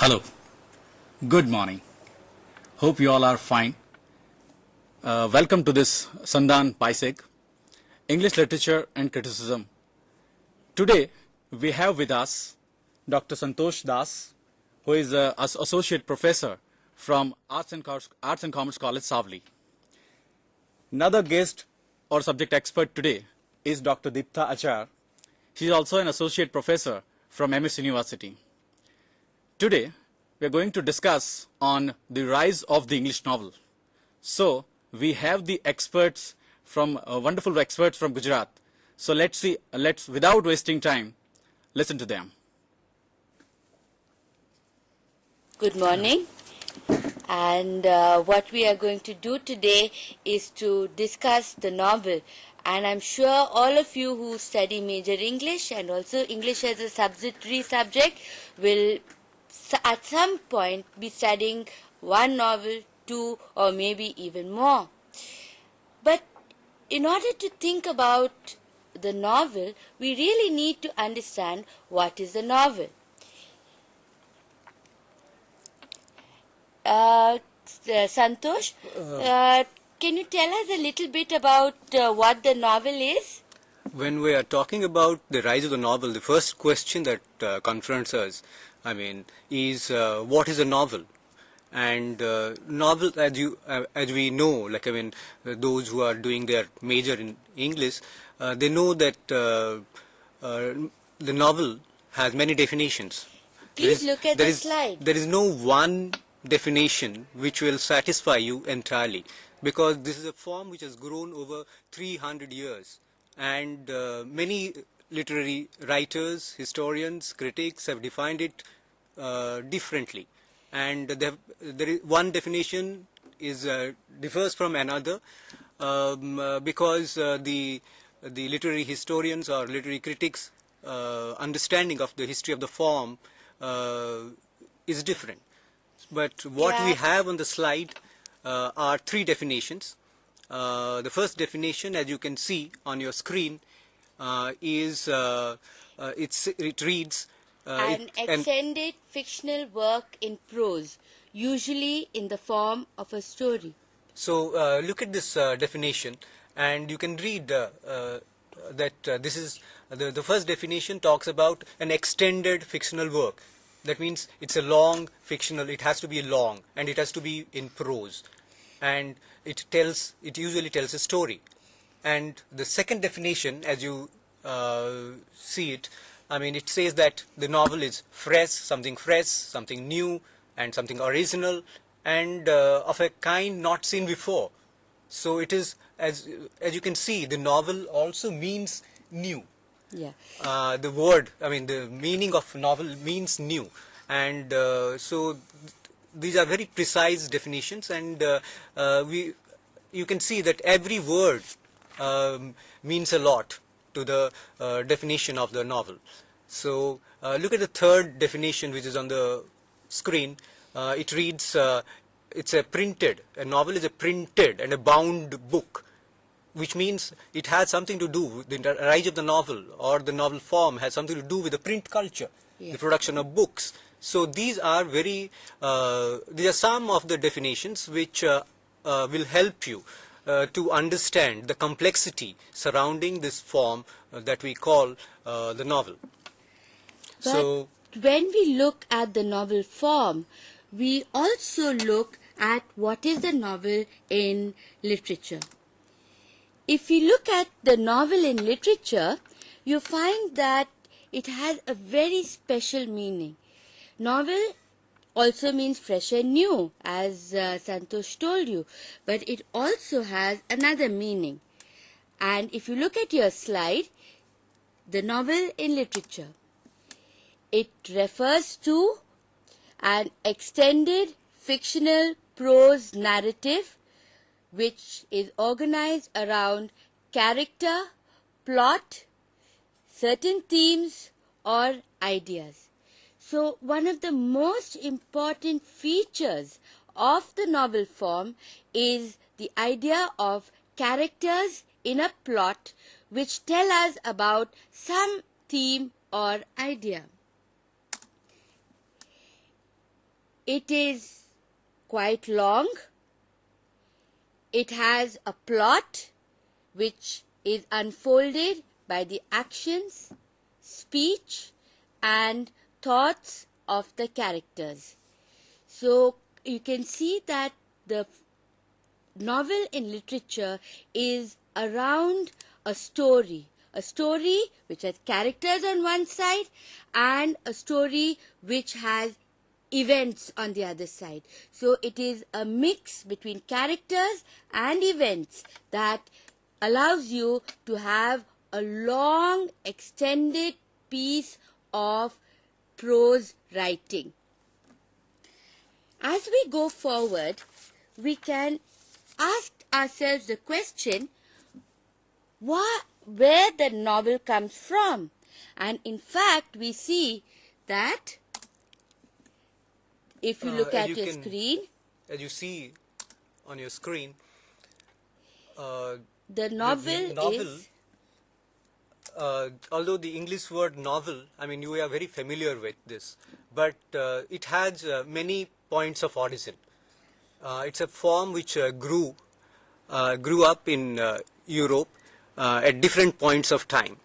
Hello, good morning. Hope you all are fine. Welcome to this SANDHAN PISEG, English Literature and Criticism. Today we have with us Dr. Santosh Das, who is an Associate Professor from Arts and Commerce College, Savli. Another guest or subject expert today is Dr. Deeptha Achar. She is also an Associate Professor from MS University. Today, we are going to discuss on the rise of the English novel. So, we have the experts from, wonderful experts from Gujarat. So, let's without wasting time, listen to them. Good morning. And what we are going to do today is to discuss the novel. And I'm sure all of you who study major English and also English as a subsidiary subject will at some point be studying one novel, two, or maybe even more. But in order to think about the novel, we really need to understand what is the novel. Santosh, can you tell us a little bit about what the novel is? When we are talking about the rise of the novel, the first question that confronts us, is what is a novel? And novel, as we know, those who are doing their major in English, they know that the novel has many definitions. Please look at the slide. There is no one definition which will satisfy you entirely, because this is a form which has grown over 300 years. And many literary writers, historians, critics have defined it differently. And there is one definition differs from another because the literary historians or literary critics' understanding of the history of the form is different. But what we have on the slide are three definitions. The first definition, as you can see on your screen, it reads an extended fictional work in prose, usually in the form of a story. So look at this definition, and you can read that this is the first definition talks about an extended fictional work. That means it's a long fictional. It has to be long, and it has to be in prose, and it usually tells a story. And the second definition, as you see it, it says that the novel is fresh, something new, and something original, and of a kind not seen before. So it is, as you can see, the novel also means new. Yeah. The word, the meaning of novel means new, and so these are very precise definitions, and you can see that every word means a lot to the definition of the novel. So look at the third definition, which is on the screen. It reads, a novel is a printed and a bound book, which means it has something to do with the rise of the novel, or the novel form has something to do with the print culture, the production of books. So these are some of the definitions which will help you to understand the complexity surrounding this form that we call the novel. But when we look at the novel form, we also look at what is the novel in literature. If you look at the novel in literature, you find that it has a very special meaning. Novel also means fresh and new, as Santosh told you, but it also has another meaning. And if you look at your slide, the novel in literature, it refers to an extended fictional prose narrative which is organized around character, plot, certain themes or ideas. So one of the most important features of the novel form is the idea of characters in a plot which tell us about some theme or idea. It is quite long. It has a plot which is unfolded by the actions, speech, and thoughts of the characters. So you can see that the novel in literature is around a story which has characters on one side and a story which has events on the other side. So it is a mix between characters and events that allows you to have a long extended piece of prose writing. As we go forward, we can ask ourselves the question, where the novel comes from. And in fact, we see that if you look at your screen, as you see on your screen, the novel is, although the English word novel, I mean, you are very familiar with this, but it has many points of origin. It's a form which grew up in Europe at different points of time.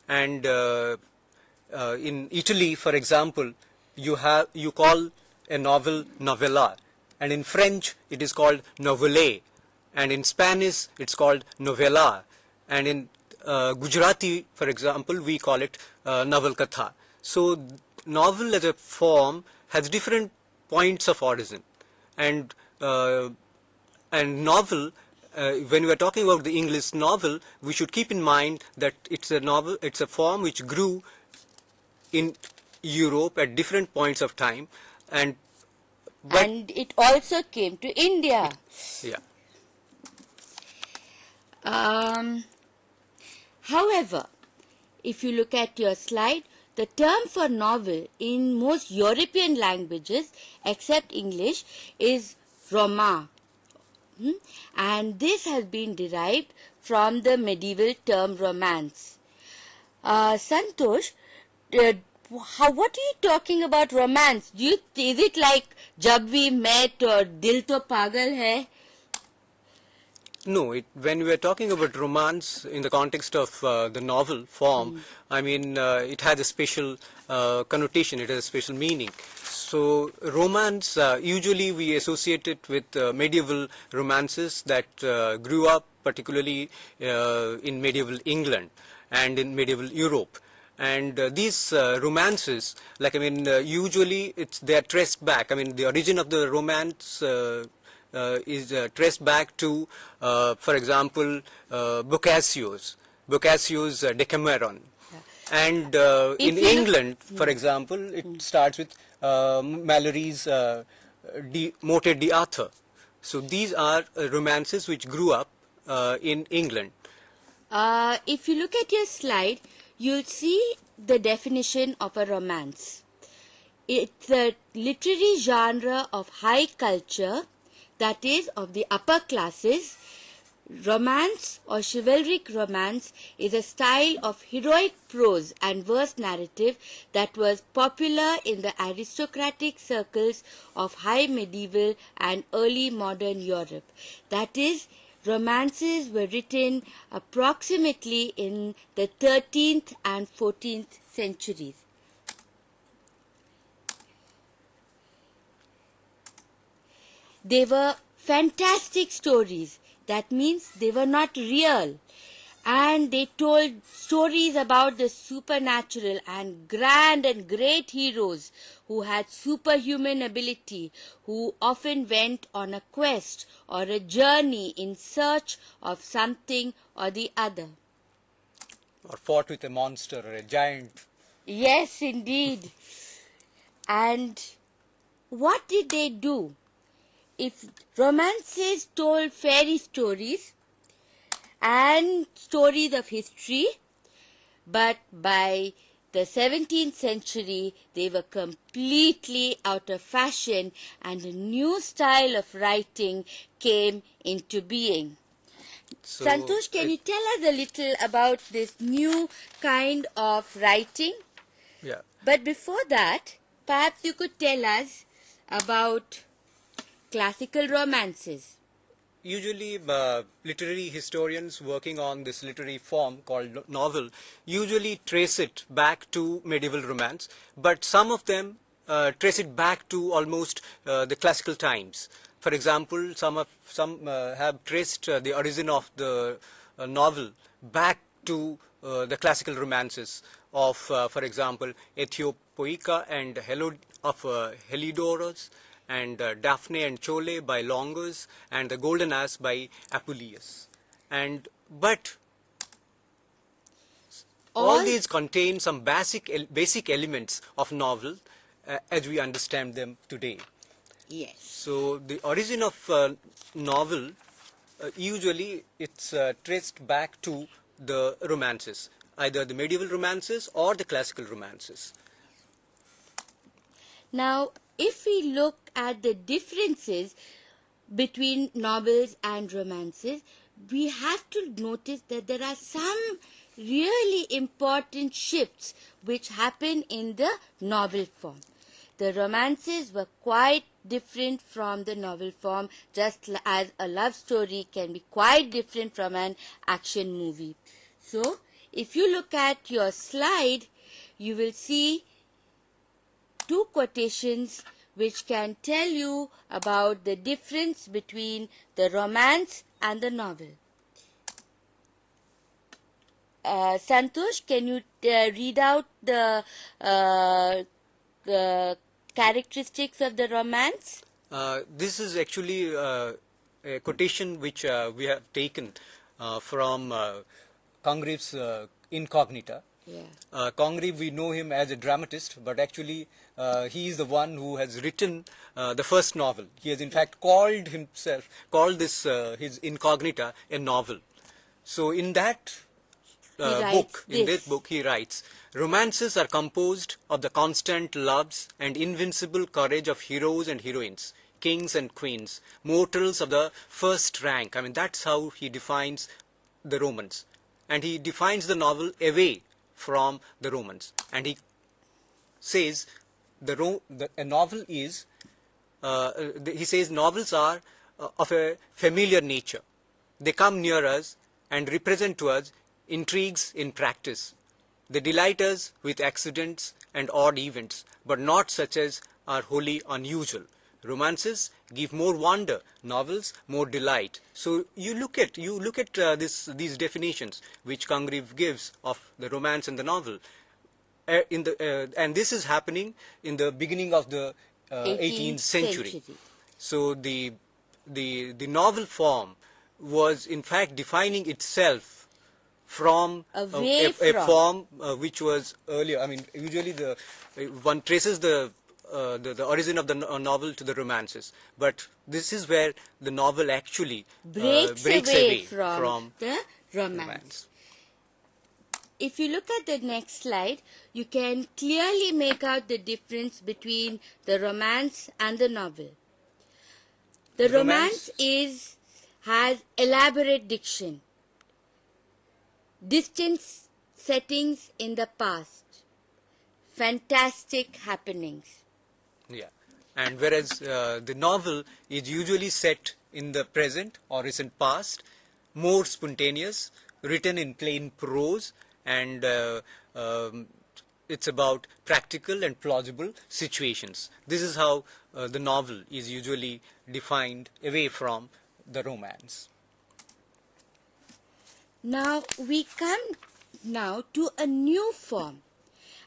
And in Italy, for example, you call a novel novella, and in French it is called novelette, and in Spanish it's called novella, and in Gujarati, for example, we call it novel katha. So novel as a form has different points of origin, and novel, when we are talking about the English novel, we should keep in mind that it's a novel, it's a form which grew in Europe at different points of time, and it also came to India. Yeah. However, if you look at your slide, the term for novel in most European languages except English is roman. And this has been derived from the medieval term romance. Santosh, what are you talking about romance? Is it like Jab We Met or Dil To Pagal Hai? No, when we are talking about romance in the context of the novel form, I mean, it has a special connotation, it has a special meaning. So romance, usually we associate it with medieval romances that grew up particularly in medieval England and in medieval Europe. And these romances, like, I mean, usually they are traced back. I mean, the origin of the romance is traced back to, for example, Boccaccio's Decameron. Yeah. And in England, for example, it starts with Malory's Morte d'Arthur. So these are romances which grew up in England. If you look at your slide, you'll see the definition of a romance. It's a literary genre of high culture, that is, of the upper classes. Romance or chivalric romance is a style of heroic prose and verse narrative that was popular in the aristocratic circles of high medieval and early modern Europe. That is, romances were written approximately in the 13th and 14th centuries. They were fantastic stories. That means they were not real. And they told stories about the supernatural and grand and great heroes who had superhuman ability, who often went on a quest or a journey in search of something or the other. Or fought with a monster or a giant. Yes, indeed. And what did they do? If romances told fairy stories and stories of history, but by the 17th century they were completely out of fashion and a new style of writing came into being. So, Santosh, can you tell us a little about this new kind of writing? Yeah. But before that, perhaps you could tell us about classical romances? Usually, literary historians working on this literary form called novel usually trace it back to medieval romance, but some of them trace it back to almost the classical times. For example, some have traced the origin of the novel back to the classical romances of, for example, Ethiopoeika and Heliodorus, and Daphne and Chole by Longus, and the Golden Ass by Apuleius. But all these contain some basic elements of novel as we understand them today. Yes. So the origin of novel usually it's traced back to the romances, either the medieval romances or the classical romances. Now, if we look at the differences between novels and romances, we have to notice that there are some really important shifts which happen in the novel form. The romances were quite different from the novel form, just as a love story can be quite different from an action movie. So, if you look at your slide, you will see two quotations which can tell you about the difference between the romance and the novel. Santosh, can you read out the characteristics of the romance? This is actually a quotation which we have taken from Congreve's Incognita. Yeah. Congreve, we know him as a dramatist, but actually he is the one who has written the first novel. He has in fact called this his Incognita a novel. So in that book he writes, romances are composed of the constant loves and invincible courage of heroes and heroines, kings and queens, mortals of the first rank. I mean, that's how he defines the Romans. And he defines the novel away from the Romans. And he says a novel is, he says novels are of a familiar nature. They come near us and represent to us intrigues in practice. They delight us with accidents and odd events, but not such as are wholly unusual. Romances give more wonder, novels more delight. So you look at these definitions which Congreve gives of the romance and the novel, and this is happening in the beginning of the 18th century. So the novel form was in fact defining itself from a form which was earlier. I mean, usually one traces the origin of the novel to the romances, but this is where the novel actually breaks away from the romance. If you look at the next slide, you can clearly make out the difference between the romance and the novel. The romance has elaborate diction, distant settings in the past, fantastic happenings. Yeah, and whereas the novel is usually set in the present or recent past, more spontaneous, written in plain prose, and it's about practical and plausible situations. This is how the novel is usually defined away from the romance. Now we come now to a new form,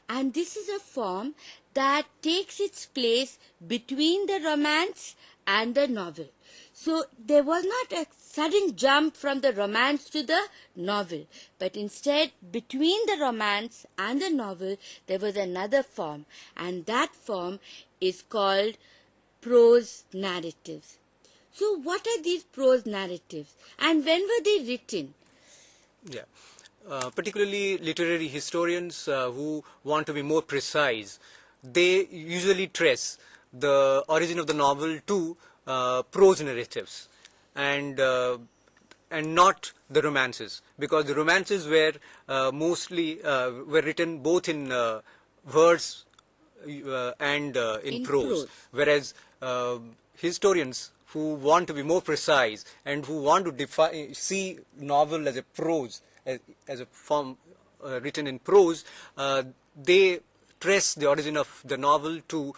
and this is a form that takes its place between the romance and the novel. So there was not a sudden jump from the romance to the novel, but instead between the romance and the novel there was another form, and that form is called prose narratives. So what are these prose narratives, and when were they written? Yeah, particularly literary historians who want to be more precise, they usually trace the origin of the novel to prose narratives and not the romances, because the romances were mostly were written both in verse and in In prose. prose. Whereas historians who want to be more precise and who want to see novel as a prose, as a form written in prose, they trace the origin of the novel to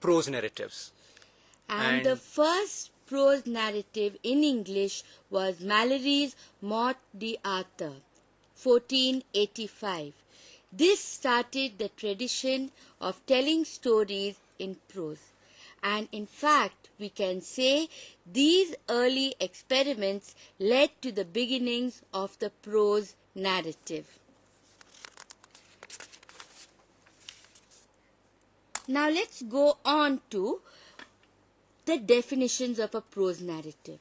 prose narratives. And the first prose narrative in English was Malory's Morte d'Arthur, 1485. This started the tradition of telling stories in prose. And in fact, we can say these early experiments led to the beginnings of the prose narrative. Now let's go on to the definitions of a prose narrative.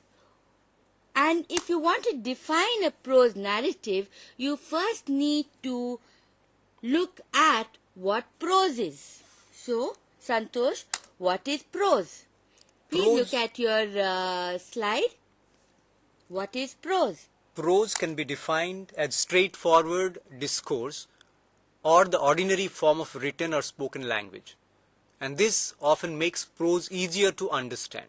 And if you want to define a prose narrative, you first need to look at what prose is. So, Santosh, what is prose? Please Prose- look at your slide. What is prose? Prose can be defined as straightforward discourse or the ordinary form of written or spoken language. And this often makes prose easier to understand.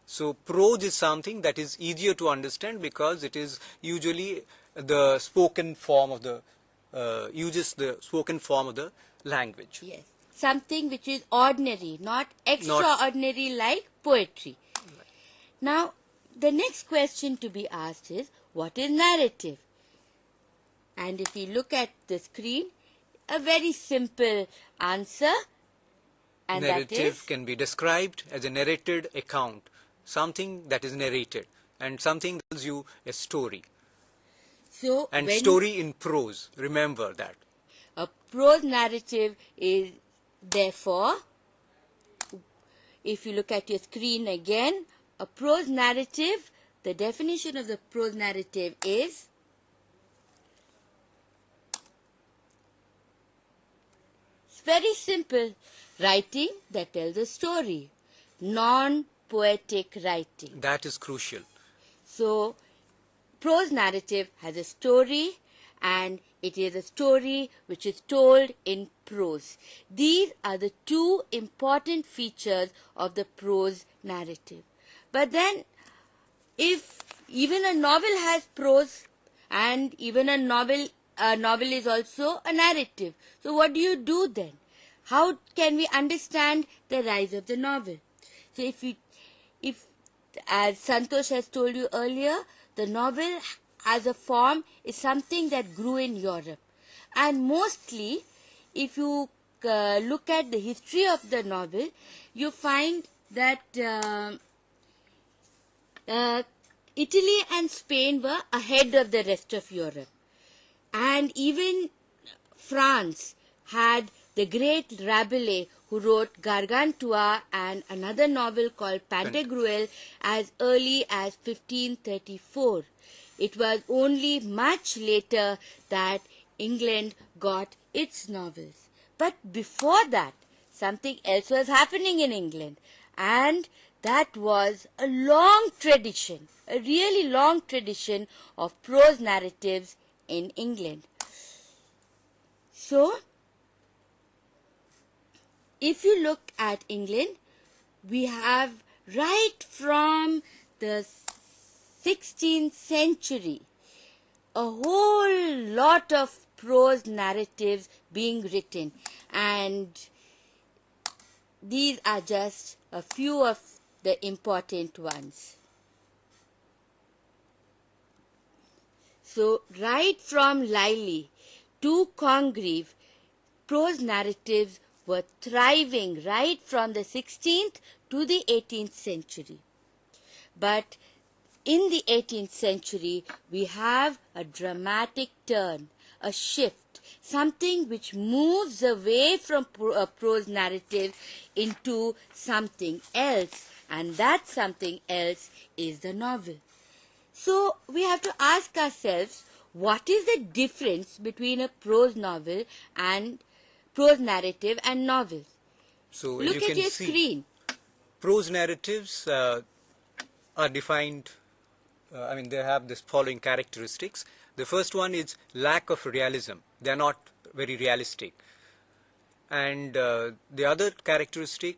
So prose is something that is easier to understand because it is usually the spoken form of the, uses the spoken form of the language. Yes. Something which is ordinary, not extraordinary like poetry. Now, the next question to be asked is, what is narrative? And if we look at the screen, a very simple answer. And that Narrative is, can be described as a narrated account, something that is narrated, and something that tells you a story. so And when story in prose, remember that. a prose narrative is, therefore, if you look at your screen again, a prose narrative, the definition of the prose narrative is it's very simple. Writing that tells a story. Non-poetic writing. That is crucial. So, prose narrative has a story, and it is a story which is told in prose. These are the two important features of the prose narrative. But then, if even a novel has prose, and even a novel is also a narrative, so what do you do then? How can we understand the rise of the novel? So if as Santosh has told you earlier, the novel as a form is something that grew in Europe. And mostly, if you look at the history of the novel, you find that Italy and Spain were ahead of the rest of Europe. And even France had the great Rabelais, who wrote Gargantua and another novel called Pantagruel as early as 1534. It was only much later that England got its novels. But before that, something else was happening in England, and that was a long tradition, a really long tradition of prose narratives in England. So, if you look at England, we have right from the 16th century a whole lot of prose narratives being written, and these are just a few of the important ones. So, right from Lyly to Congreve, prose narratives were thriving right from the 16th to the 18th century. But in the 18th century, we have a dramatic turn, a shift, something which moves away from a prose narrative into something else, and that something else is the novel. So we have to ask ourselves, what is the difference between a prose novel and prose narrative and novels? So Look you at can your see, screen. prose narratives are defined, they have this following characteristics. The first one is lack of realism. They are not very realistic. And the other characteristic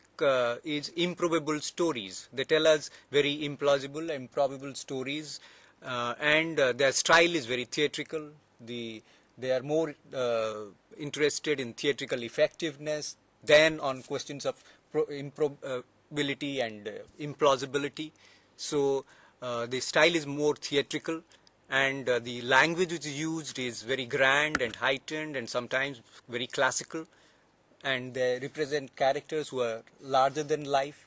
is improbable stories. They tell us very implausible, improbable stories, and their style is very theatrical. They are more interested in theatrical effectiveness than on questions of improbability and implausibility. So the style is more theatrical, and the language which is used is very grand and heightened and sometimes very classical, and they represent characters who are larger than life.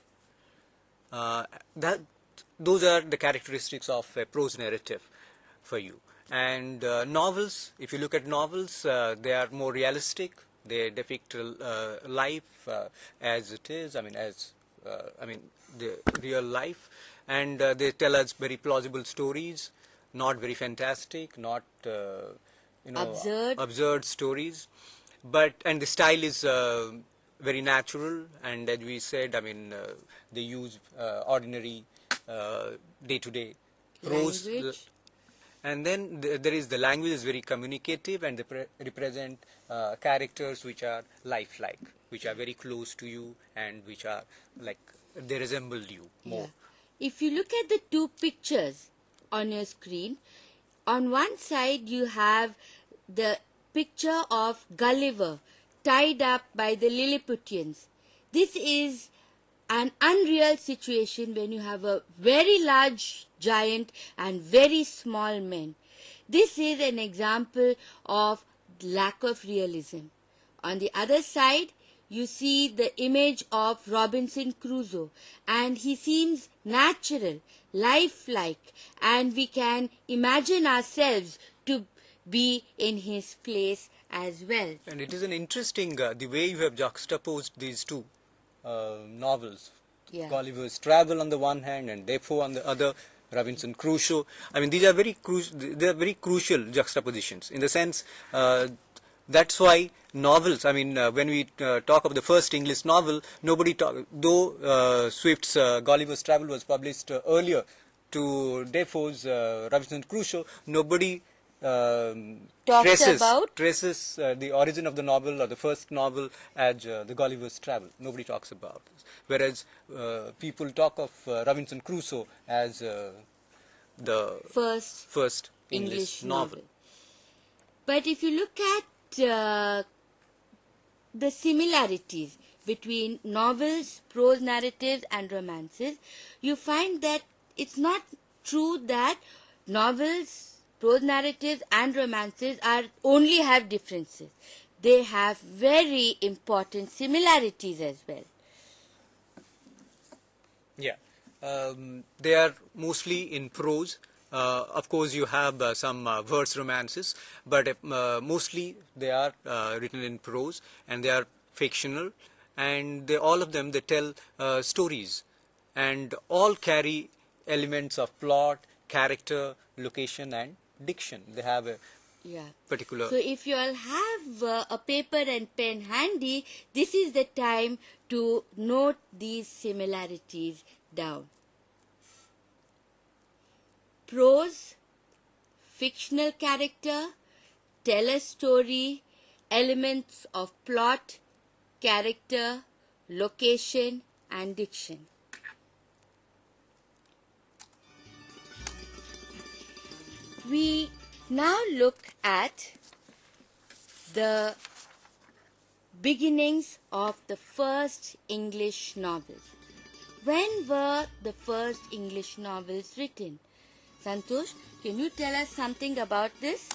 Those are the characteristics of a prose narrative for you. And novels, if you look at novels, they are more realistic. They depict life as it is. The real life, and they tell us very plausible stories, not very fantastic, not absurd stories. And the style is very natural, and as we said, they use ordinary day-to-day prose. Language. And then there is the language is very communicative, and they represent characters which are lifelike, which are very close to you, and which are like they resemble you more. Yeah. If you look at the two pictures on your screen, on one side you have the picture of Gulliver tied up by the Lilliputians. This is an unreal situation when you have a very large giant and very small men. This is an example of lack of realism. On the other side, you see the image of Robinson Crusoe, and he seems natural, lifelike, and we can imagine ourselves to be in his place as well. And it is an interesting, the way you have juxtaposed these two novels. Yeah. Gulliver's Travel on the one hand and Defoe on the other, Robinson Crusoe. These are very crucial juxtapositions in the sense that's why novels, when we talk of the first English novel, though Swift's Gulliver's Travel was published earlier to Defoe's Robinson Crusoe, nobody traces the origin of the novel or the first novel as the Gulliver's Travel. Nobody talks about this. Whereas people talk of Robinson Crusoe as the first English novel. But if you look at the similarities between novels, prose narratives and romances, you find that it's not true that novels, prose narratives and romances only have differences. They have very important similarities as well. Yeah, they are mostly in prose. Of course, you have some verse romances, but mostly they are written in prose, and they are fictional, and all of them they tell stories, and all carry elements of plot, character, location, and diction. They have a particular. So if you all have a paper and pen handy, this is the time to note these similarities down. Prose, fictional character, tell a story, elements of plot, character, location and diction. We now look at the beginnings of the first English novels. When were the first English novels written? Santosh, can you tell us something about this?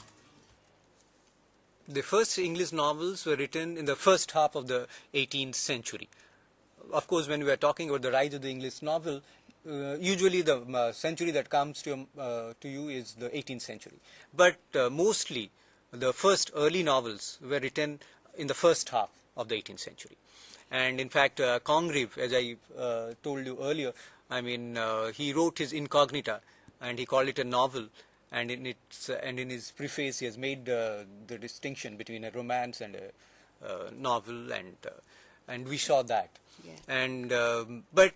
The first English novels were written in the first half of the 18th century. Of course, when we are talking about the rise of the English novel, usually the century that comes to you is the 18th century. But mostly the first early novels were written in the first half of the 18th century. And in fact, Congreve, as I told you earlier, he wrote his Incognita, and he called it a novel, and in his preface he has made the distinction between a romance and a novel, and we saw that. Yeah. And but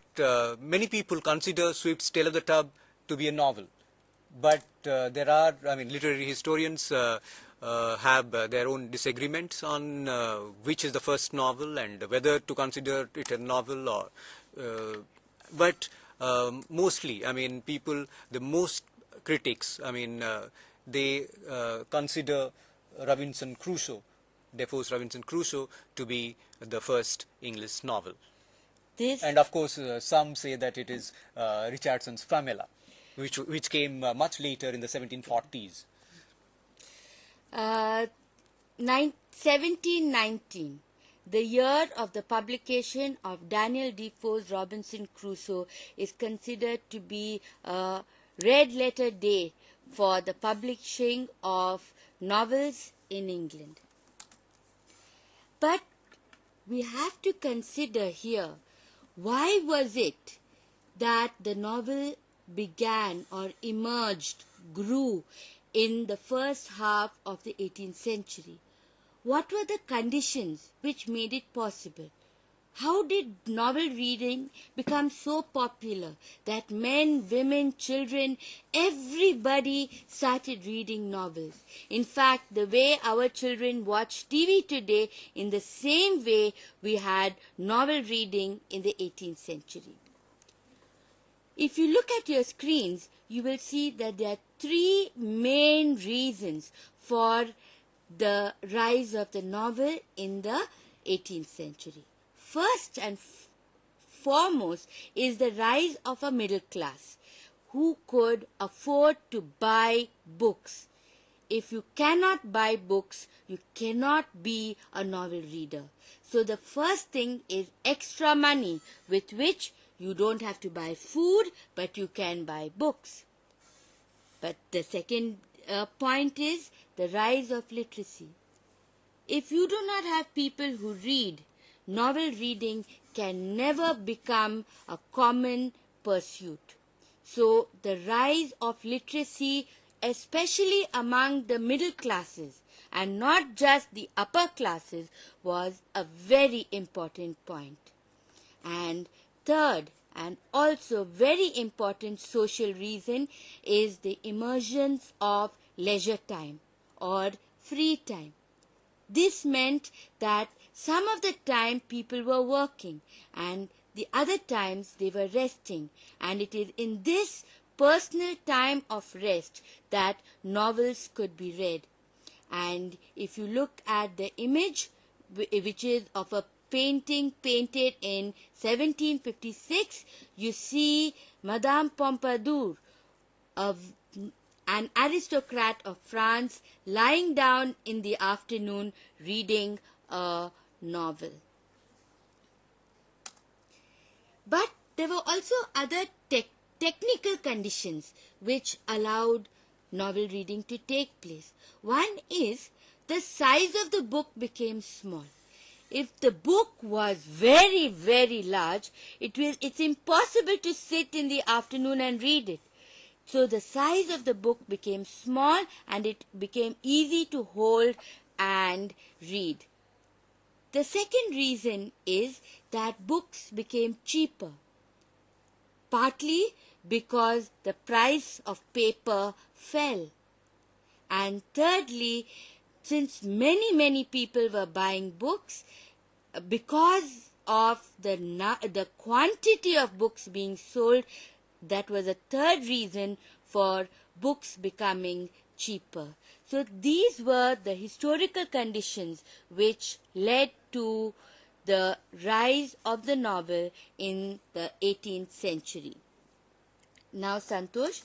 many people consider Swift's Tale of the Tub to be a novel, but there are literary historians have their own disagreements on which is the first novel and whether to consider it a novel or but mostly, I mean, the most critics, I mean, they consider Robinson Crusoe, Defoe's Robinson Crusoe, to be the first English novel. And of course, some say that it is Richardson's Pamela, which came much later in the 1740s. 1719, the year of the publication of Daniel Defoe's Robinson Crusoe, is considered to be a red letter day for the publishing of novels in England. But we have to consider here, why was it that the novel began or emerged, grew in the first half of the 18th century? What were the conditions which made it possible? How did novel reading become so popular that men, women, children, everybody started reading novels? In fact, the way our children watch TV today, in the same way we had novel reading in the 18th century. If you look at your screens, you will see that there are three main reasons for the rise of the novel in the 18th century. First and foremost is the rise of a middle class who could afford to buy books. If you cannot buy books, you cannot be a novel reader. So the first thing is extra money with which you don't have to buy food, but you can buy books. But the second point is the rise of literacy. If you do not have people who read, novel reading can never become a common pursuit. So the rise of literacy, especially among the middle classes and not just the upper classes, was a very important point. And third, and also very important social reason, is the emergence of leisure time or free time. This meant that some of the time people were working and the other times they were resting, and it is in this personal time of rest that novels could be read. And if you look at the image, which is of a painting painted in 1756, you see Madame Pompadour, an aristocrat of France, lying down in the afternoon reading a novel. But there were also other technical conditions which allowed novel reading to take place. One is the size of the book became small. If the book was very, very large, it's impossible to sit in the afternoon and read it. So the size of the book became small and it became easy to hold and read. The second reason is that books became cheaper, partly because the price of paper fell. And thirdly, since many people were buying books, because of the quantity of books being sold, that was a third reason for books becoming cheaper. So these were the historical conditions which led to the rise of the novel in the 18th century. Now, Santosh,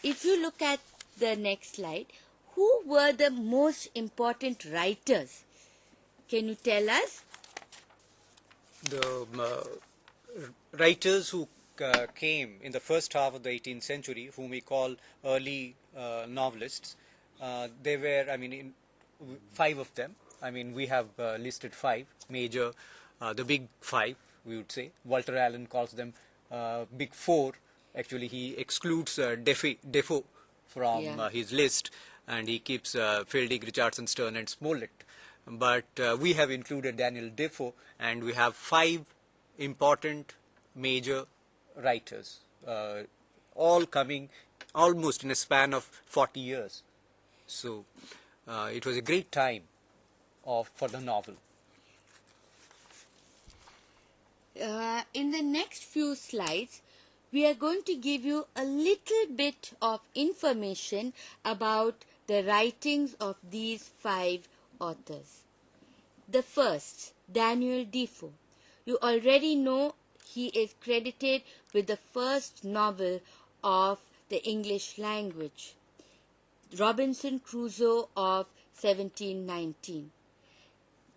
if you look at the next slide, who were the most important writers? Can you tell us? The writers who came in the first half of the 18th century, whom we call early novelists, they were, I mean, five of them. I mean, we have listed five major, the big five, we would say. Walter Allen calls them big four. Actually, he excludes Defoe from his list, and he keeps Fielding, Richardson, Sterne, and Smollett. But we have included Daniel Defoe, and we have five important major writers, all coming almost in a span of 40 years. So it was a great time for the novel. In the next few slides, we are going to give you a little bit of information about the writings of these 5 authors. The first, Daniel Defoe. You already know he is credited with the first novel of the English language, Robinson Crusoe of 1719.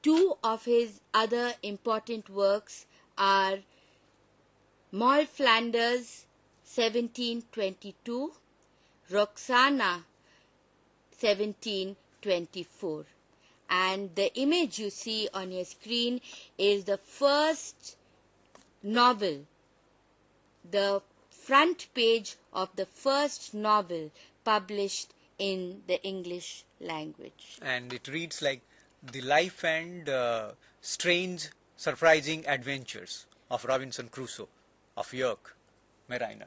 2 of his other important works are Moll Flanders 1722, Roxana 1724. And the image you see on your screen is the first novel, the front page of the first novel published in the English language. And it reads like The Life and Strange Surprising Adventures of Robinson Crusoe of York, Mariner.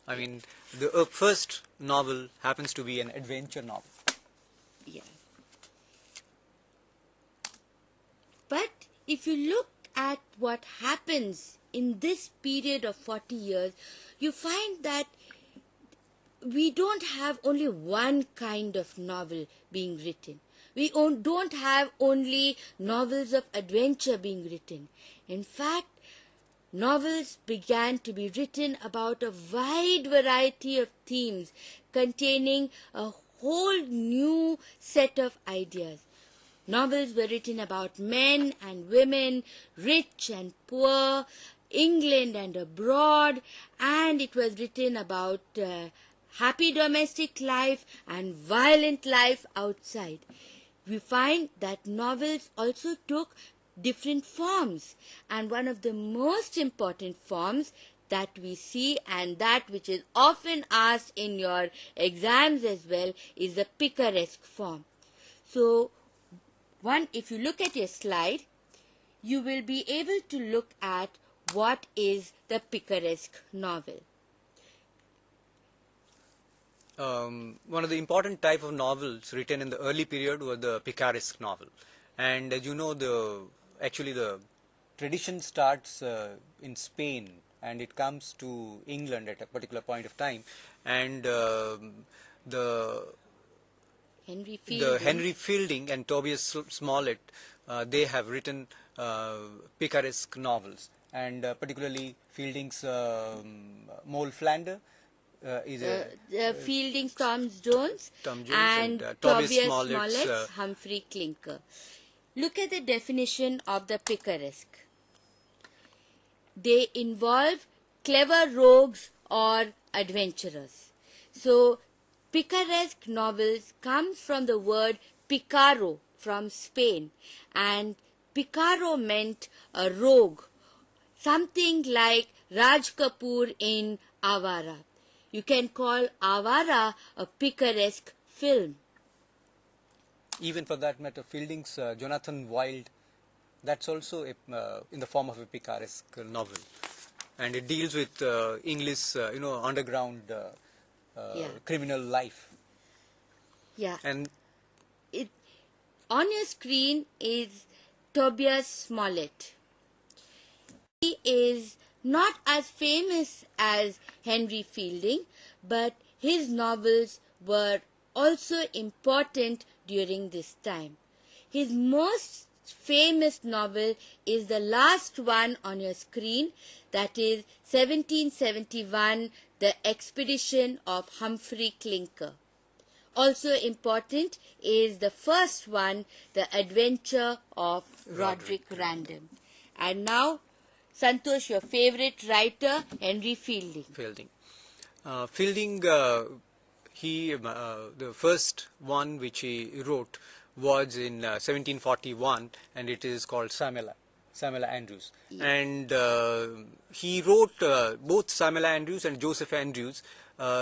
I mean, the first novel happens to be an adventure novel. Yeah. But if you look at what happens in this period of 40 years, you find that we don't have only one kind of novel being written. We don't have only novels of adventure being written. In fact, novels began to be written about a wide variety of themes containing a whole new set of ideas. Novels were written about men and women, rich and poor, England and abroad, and it was written about happy domestic life and violent life outside. We find that novels also took different forms, and one of the most important forms that we see, and that which is often asked in your exams as well, is the picaresque form. So, if you look at your slide, you will be able to look at what is the picaresque novel. One of the important type of novels written in the early period was the picaresque novel. And as you know, the tradition starts in Spain and it comes to England at a particular point of time. And the Henry Fielding and Tobias Smollett, they have written picaresque novels, and particularly Fielding's Moll Flanders is Fielding's Tom Jones and Tobias Smollett's Humphrey Clinker. Look at the definition of the picaresque. They involve clever rogues or adventurers. So, picaresque novels come from the word picaro from Spain, and picaro meant a rogue, something like Raj Kapoor in Avara. You can call Avara a picaresque film. Even for that matter, Fielding's Jonathan Wild, that's also in the form of a picaresque novel, and it deals with English, underground criminal life. Yeah. And on your screen is Tobias Smollett. He is not as famous as Henry Fielding, but his novels were also important during this time. His most famous novel is the last one on your screen, that is 1771, The Expedition of Humphrey Clinker. Also important is the first one, The Adventure of Roderick Random. And now, Santosh, your favorite writer, Henry Fielding. Fielding, the first one which he wrote was in 1741, and it is called Samela Andrews. Yeah. And he wrote both Samela Andrews and Joseph Andrews,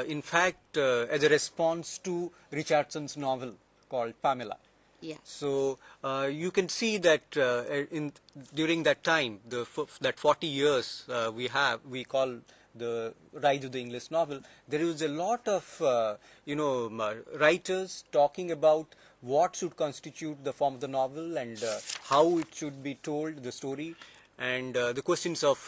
in fact, as a response to Richardson's novel called Pamela. Yeah. So you can see that during that time, that 40 years we call the rise of the English novel, there is a lot of writers talking about what should constitute the form of the novel, and how it should be told, the story, and the questions of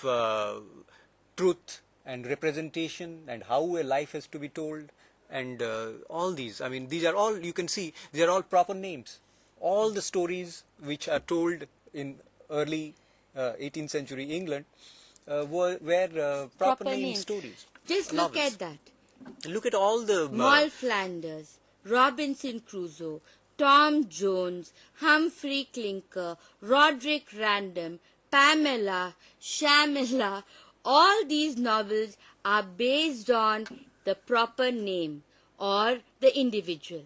truth and representation, and how a life has to be told, and all these. I mean, these are all, you can see, these are all proper names. All the stories which are told in early 18th century England were proper name names. stories. Just look novels. at that. Look at all the Moll Flanders, Robinson Crusoe, Tom Jones, Humphrey Clinker, Roderick Random, Pamela, Shamila. All these novels are based on the proper name or the individual.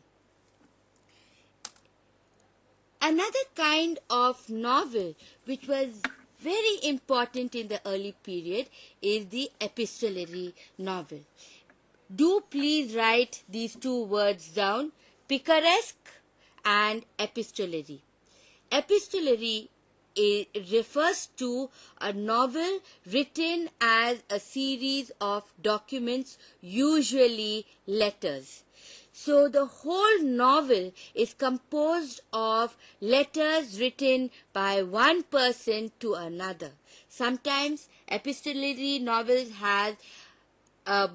Another kind of novel which was very important in the early period is the epistolary novel. Do please write these two words down, picaresque and epistolary. Epistolary refers to a novel written as a series of documents, usually letters. So the whole novel is composed of letters written by one person to another. Sometimes epistolary novels have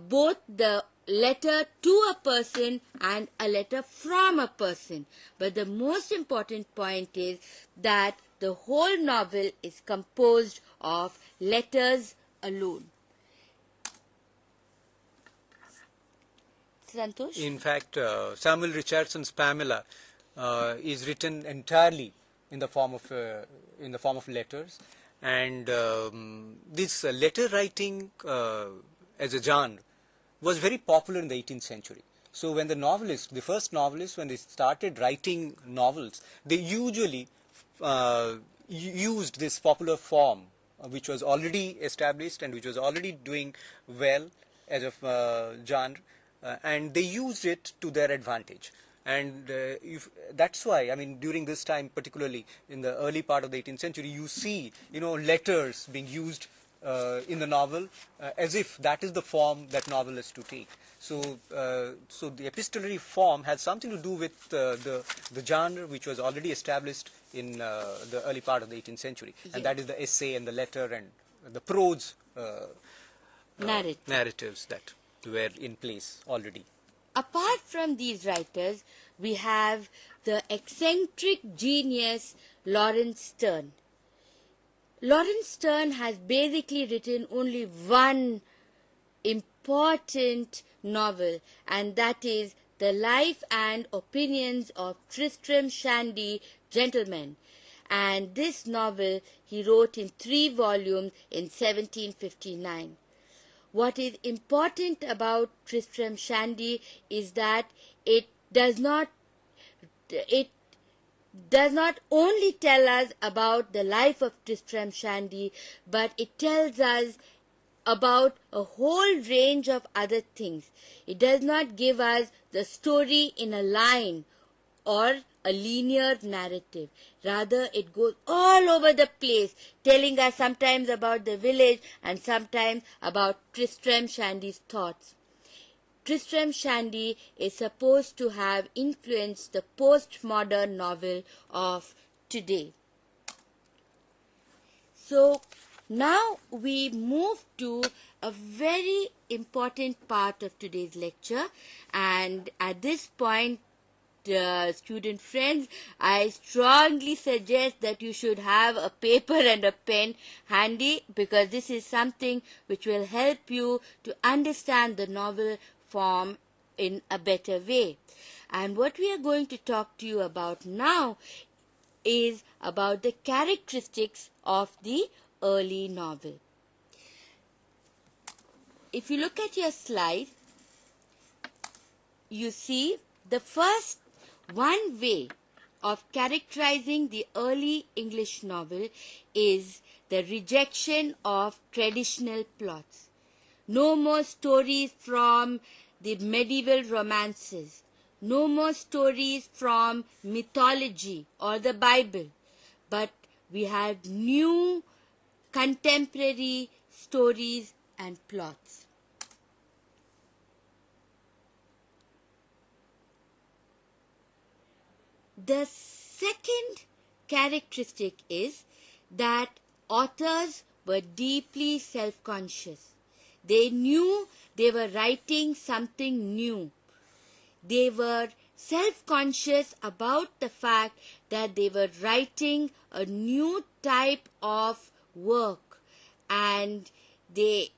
both the letter to a person and a letter from a person. But the most important point is that the whole novel is composed of letters alone. Santosh? In fact, Samuel Richardson's Pamela is written entirely in the form of letters, and this letter writing as a genre was very popular in the 18th century. So when the first novelists, when they started writing novels, they usually used this popular form, which was already established and which was already doing well as a genre, and they used it to their advantage. And that's why, I mean, during this time, particularly in the early part of the 18th century, you see, letters being used in the novel as if that is the form that novel is to take. So, so the epistolary form has something to do with the genre which was already established in the early part of the 18th century, and that is the essay and the letter and the prose narratives that were in place already. Apart from these writers, we have the eccentric genius Laurence Sterne. Laurence Sterne has basically written only one important novel, and that is The Life and Opinions of Tristram Shandy, Gentleman. And this novel he wrote in 3 volumes in 1759. What is important about Tristram Shandy is that it does not only tell us about the life of Tristram Shandy, but it tells us about a whole range of other things. It does not give us the story in a line or a linear narrative. Rather, it goes all over the place, telling us sometimes about the village and sometimes about Tristram Shandy's thoughts. Tristram Shandy is supposed to have influenced the postmodern novel of today. So now we move to a very important part of today's lecture, and at this point, student friends, I strongly suggest that you should have a paper and a pen handy, because this is something which will help you to understand the novel form in a better way. And what we are going to talk to you about now is about the characteristics of the early novel. If you look at your slide, you see the first one way of characterizing the early English novel is the rejection of traditional plots. No more stories from the medieval romances. No more stories from mythology or the Bible. But we had new contemporary stories and plots. The second characteristic is that authors were deeply self-conscious. They knew they were writing something new. They were self-conscious about the fact that they were writing a new type of work, and they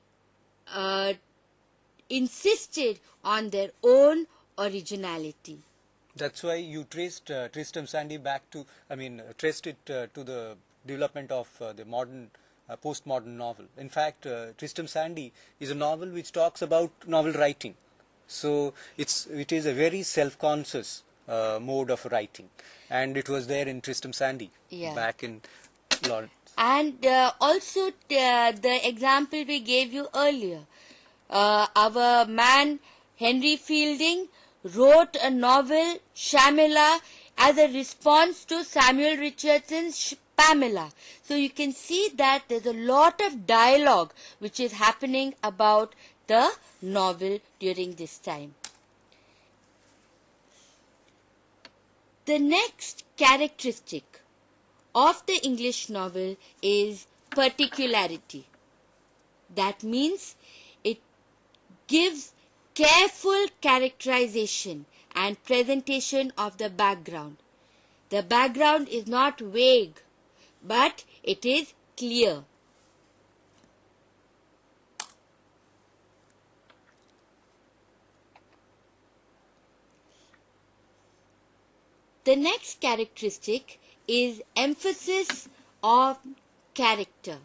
insisted on their own originality. That's why you traced Tristram Shandy back to, traced it to the development of the modern, postmodern novel. In fact, Tristram Shandy is a novel which talks about novel writing. So it is a very self-conscious mode of writing, and it was there in Tristram Shandy back in Lawrence. And also the example we gave you earlier, our man Henry Fielding wrote a novel, Shamila, as a response to Samuel Richardson's Pamela. So you can see that there's a lot of dialogue which is happening about the novel during this time. The next characteristic of the English novel is particularity. That means it gives careful characterization and presentation of the background. The background is not vague, but it is clear. The next characteristic is emphasis of character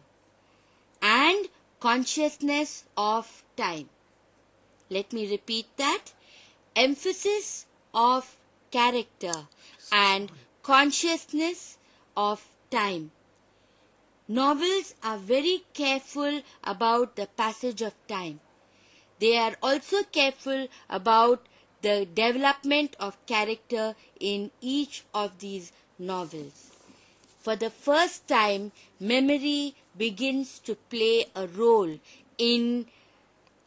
and consciousness of time. Let me repeat that. Emphasis of character and consciousness of time. Novels are very careful about the passage of time. They are also careful about the development of character in each of these novels. For the first time, memory begins to play a role in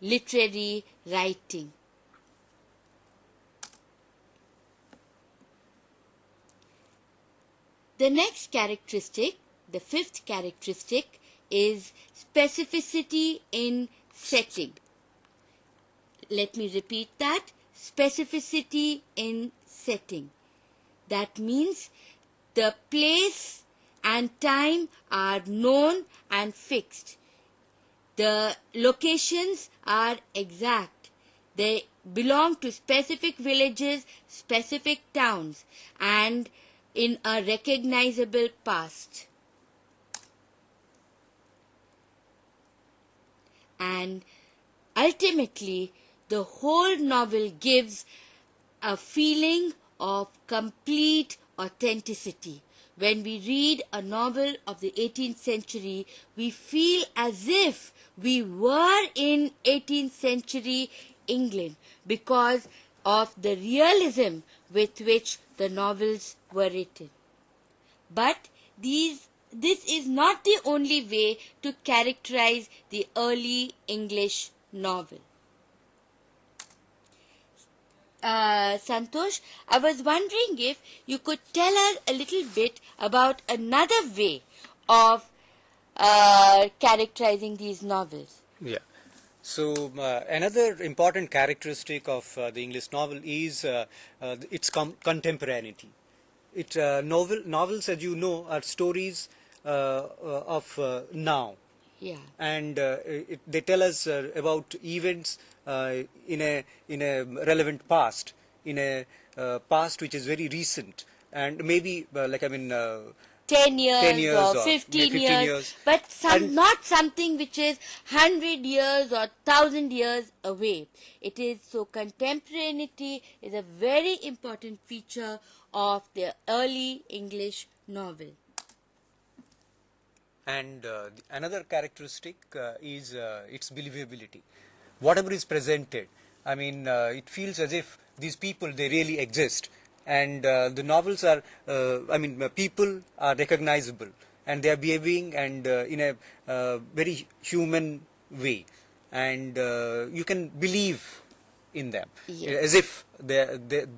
literary writing. The next characteristic, the fifth characteristic, is specificity in setting. Let me repeat that. Specificity in setting. That means the place and time are known and fixed. The locations are exact. They belong to specific villages, specific towns, and in a recognizable past. And ultimately, the whole novel gives a feeling of complete authenticity. When we read a novel of the 18th century, we feel as if we were in 18th century England because of the realism with which the novels were written. But this is not the only way to characterize the early English novel. Santosh, I was wondering if you could tell us a little bit about another way of characterizing these novels. Yeah. So another important characteristic of the English novel is its contemporaneity. Novels, as you know, are stories of now. Yeah. And they tell us about events in a relevant past, in a past which is very recent, and maybe 10 years, or 15 years, but not something which is 100 years or 1000 years away. It is so contemporaneity is a very important feature of the early English novel. And another characteristic is its believability. Whatever is presented, it feels as if these people, they really exist. And the novels are, people are recognizable, and they are behaving and in a very human way. And you can believe in them, Yes. as if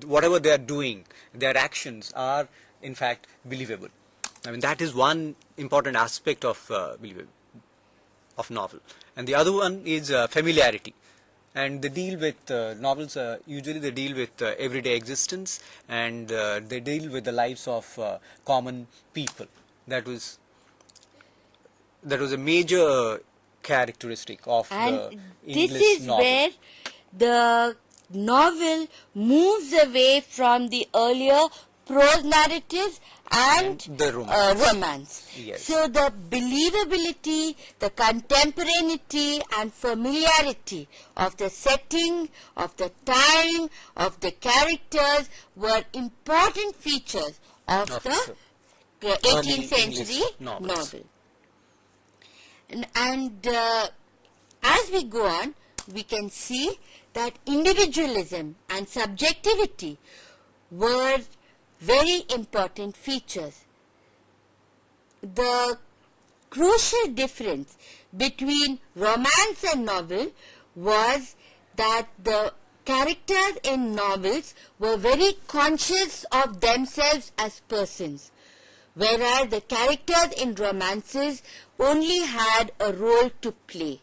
whatever they are doing, their actions are in fact believable. I mean, that is one important aspect of novel. And the other one is familiarity. And they deal with novels. Usually, they deal with everyday existence, and they deal with the lives of common people. That was a major characteristic of the English this is novel. where the novel moves away from the earlier prose narratives and the romance. Yes. So the believability, the contemporaneity and familiarity of the setting, of the time, of the characters were important features of the 18th century English novels. novel. And as we go on, we can see that individualism and subjectivity were very important features. The crucial difference between romance and novel was that the characters in novels were very conscious of themselves as persons, whereas the characters in romances only had a role to play.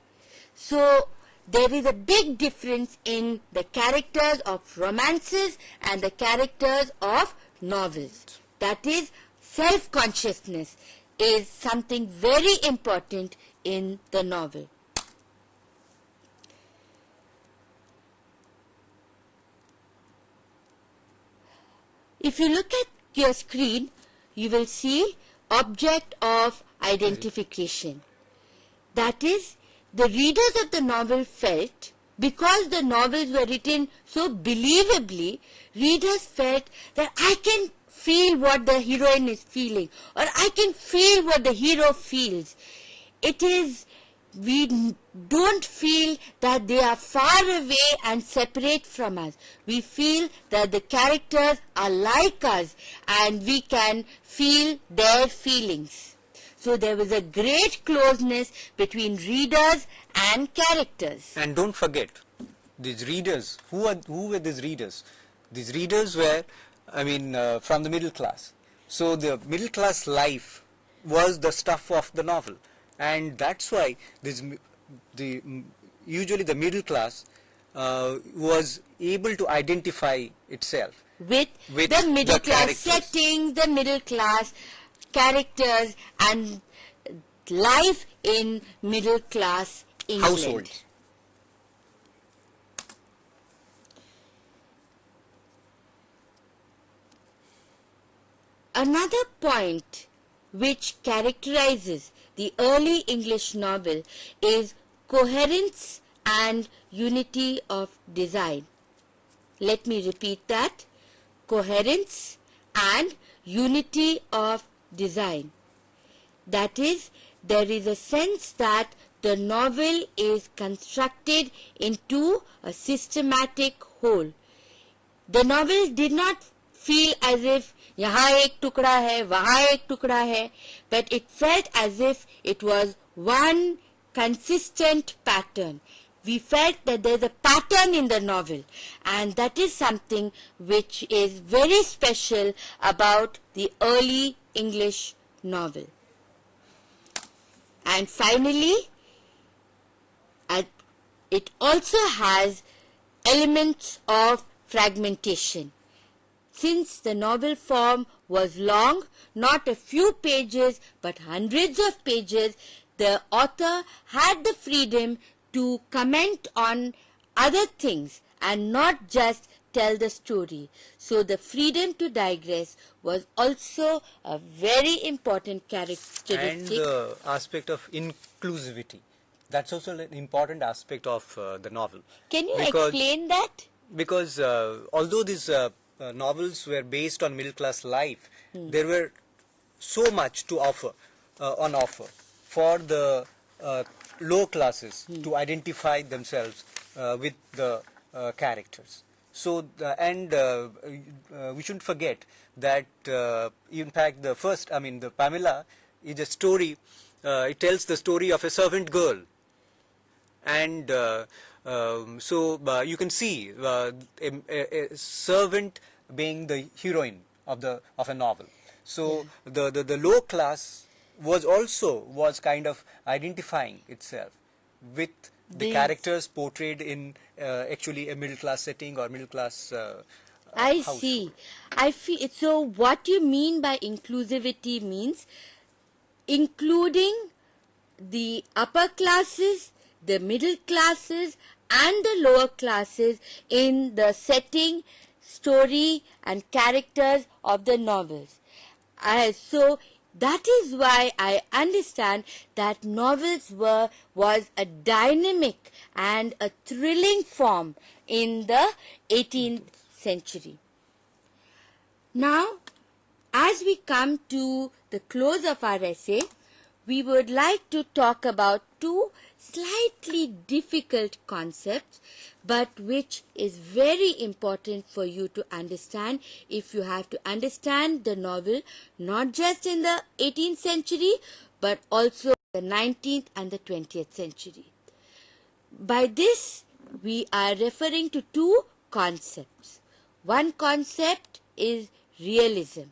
So there is a big difference in the characters of romances and the characters of novels. That is, self-consciousness is something very important in the novel. If you look at your screen, you will see object of identification. That is, the readers of the novel felt, because the novels were written so believably, readers felt that I can feel what the heroine is feeling, or I can feel what the hero feels. It is, we don't feel that they are far away and separate from us. We feel that the characters are like us and we can feel their feelings. So there was a great closeness between readers and characters. And don't forget, these readers, who were these readers? These readers were, from the middle class. So the middle class life was the stuff of the novel. And that's why usually the middle class was able to identify itself With the middle class setting, the middle class characters and life in middle class England. households. Another point which characterizes the early English novel is coherence and unity of design. Let me repeat that. Coherence and unity of design. That is, there is a sense that the novel is constructed into a systematic whole. The novel did not feel as if यहाँ एक टुकड़ा है, वहाँ एक टुकड़ा है, but it felt as if it was one consistent pattern. We felt that there is a pattern in the novel, and that is something which is very special about the early English novel. And finally, it also has elements of fragmentation. Since the novel form was long, not a few pages but hundreds of pages, the author had the freedom to comment on other things and not just tell the story. So the freedom to digress was also a very important characteristic. And the aspect of inclusivity. That's also an important aspect of the novel. Can you explain that? Because although these novels were based on middle class life, there were so much to offer, on offer for the low classes to identify themselves with the characters. So, we shouldn't forget that in fact the first, the Pamela is a story, it tells the story of a servant girl. and you can see a servant being the heroine of a novel. So the low class was kind of identifying itself with the characters portrayed in actually a middle class setting or middle class I house. see. I feel so. What you mean by inclusivity means including the upper classes, the middle classes, and the lower classes in the setting, story, and characters of the novels. So that is why I understand that novels was a dynamic and a thrilling form in the 18th century. Now, as we come to the close of our essay, we would like to talk about two slightly difficult concepts, but which is very important for you to understand if you have to understand the novel not just in the 18th century but also the 19th and the 20th century. By this, we are referring to two concepts. One concept is realism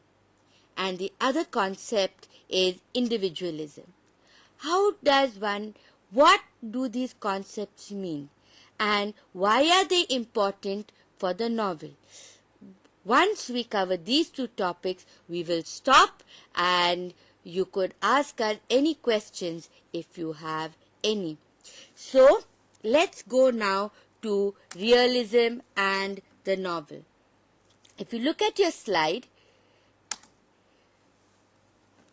and the other concept is individualism. What do these concepts mean and why are they important for the novel? Once we cover these two topics, we will stop and you could ask us any questions if you have any. So, let's go now to realism and the novel. If you look at your slide,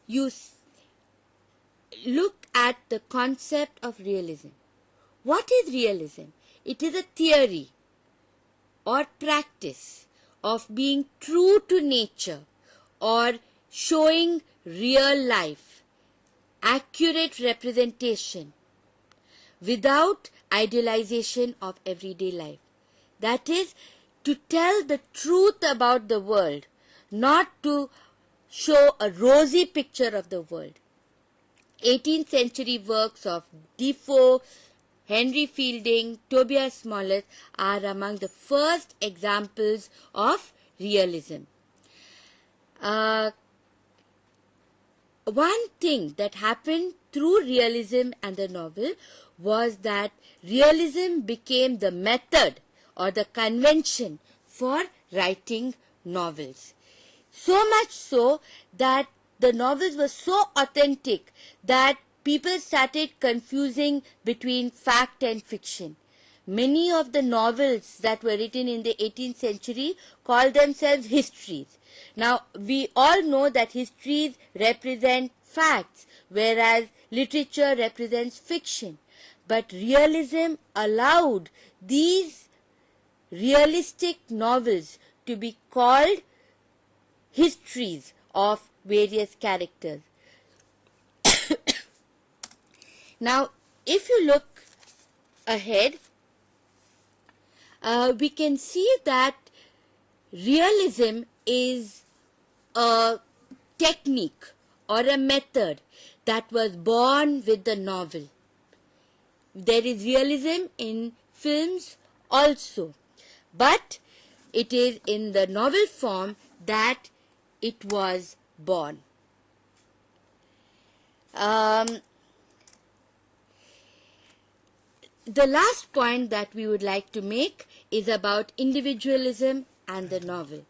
you look at the concept of realism. What is realism? It is a theory or practice of being true to nature or showing real life, accurate representation without idealization of everyday life. That is, to tell the truth about the world, not to show a rosy picture of the world. 18th century works of Defoe, Henry Fielding, Tobias Smollett are among the first examples of realism. One thing that happened through realism and the novel was that realism became the method or the convention for writing novels. So much so that the novels were so authentic that people started confusing between fact and fiction. Many of the novels that were written in the 18th century called themselves histories. Now, we all know that histories represent facts, whereas literature represents fiction. But realism allowed these realistic novels to be called histories of various characters. Now, if you look ahead, we can see that realism is a technique or a method that was born with the novel. There is realism in films also, but it is in the novel form that it was born. The last point that we would like to make is about individualism and the novel.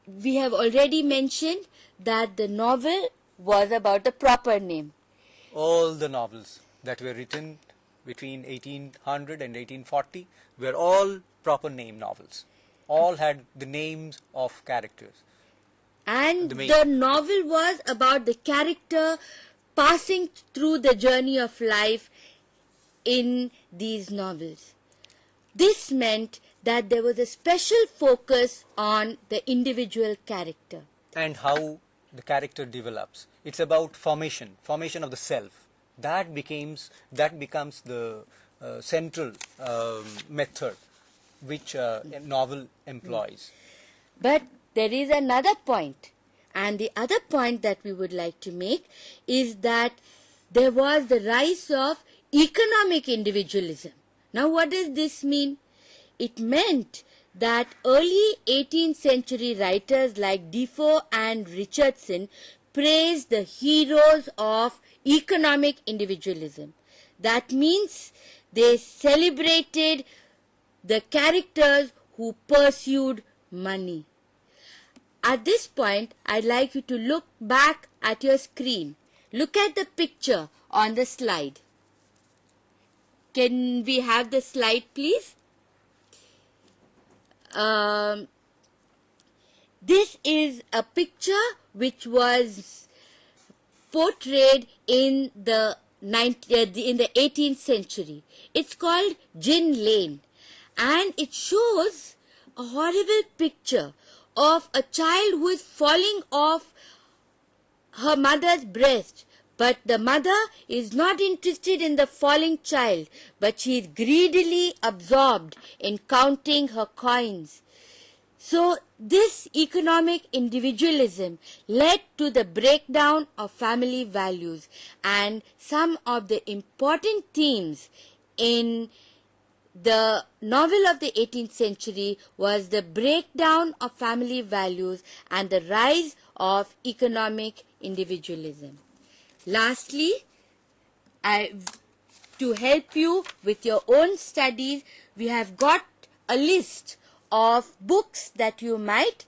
We have already mentioned that the novel was about the proper name. All the novels that were written between 1800 and 1840 were all proper name novels. All had the names of characters. And the novel was about the character passing through the journey of life in these novels. This meant that there was a special focus on the individual character. And how the character develops. It's about formation of the self. That becomes the central method which a novel employs. But there is another point, and the other point that we would like to make is that there was the rise of economic individualism. Now, what does this mean? It meant that early 18th century writers like Defoe and Richardson praised the heroes of economic individualism. That means they celebrated the characters who pursued money. At this point, I'd like you to look back at your screen. Look at the picture on the slide. Can we have the slide, please? This is a picture which was portrayed in the 18th century. It's called Gin Lane, and it shows a horrible picture of a child who is falling off her mother's breast. But the mother is not interested in the falling child, but she is greedily absorbed in counting her coins. So this economic individualism led to the breakdown of family values, and some of the important themes in the novel of the 18th century was the breakdown of family values and the rise of economic individualism. Lastly, to help you with your own studies, we have got a list of books that you might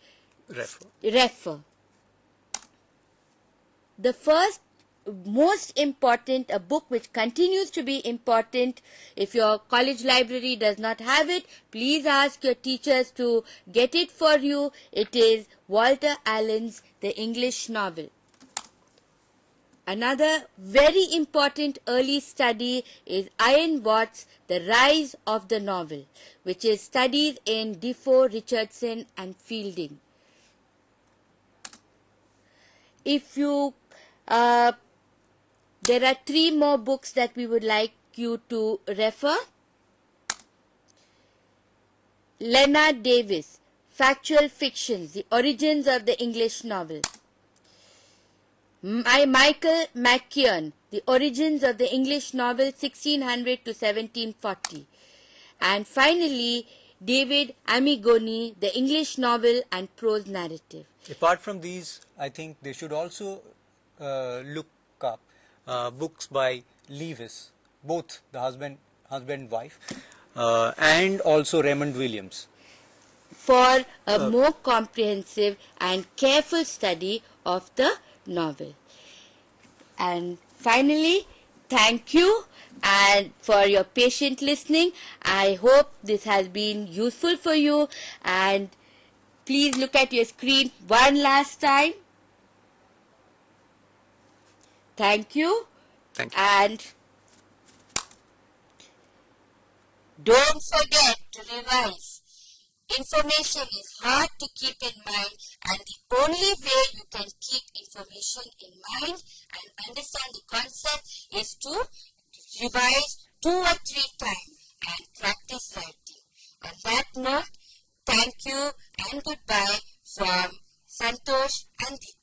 refer. The first, most important, a book which continues to be important, if your college library does not have it, please ask your teachers to get it for you. It is Walter Allen's The English Novel. Another very important early study is Ian Watt's The Rise of the Novel, which is studies in Defoe, Richardson and Fielding. If you, there are 3 more books that we would like you to refer. Leonard Davis, Factual Fictions, The Origins of the English Novel. Michael McKeown, The Origins of the English Novel 1600 to 1740. And finally, David Amigoni, The English Novel and Prose Narrative. Apart from these, I think they should also look up books by Lewis, both the husband and wife, and also Raymond Williams, for a more comprehensive and careful study of the novel. And finally, thank you and for your patient listening. I hope this has been useful for you, and please look at your screen one last time. Thank you. Thank you. And don't forget to revise. Information is hard to keep in mind, and the only way you can keep information in mind and understand the concept is to revise 2 or 3 times and practice writing. On that note, thank you and goodbye from Santosh and Deepa.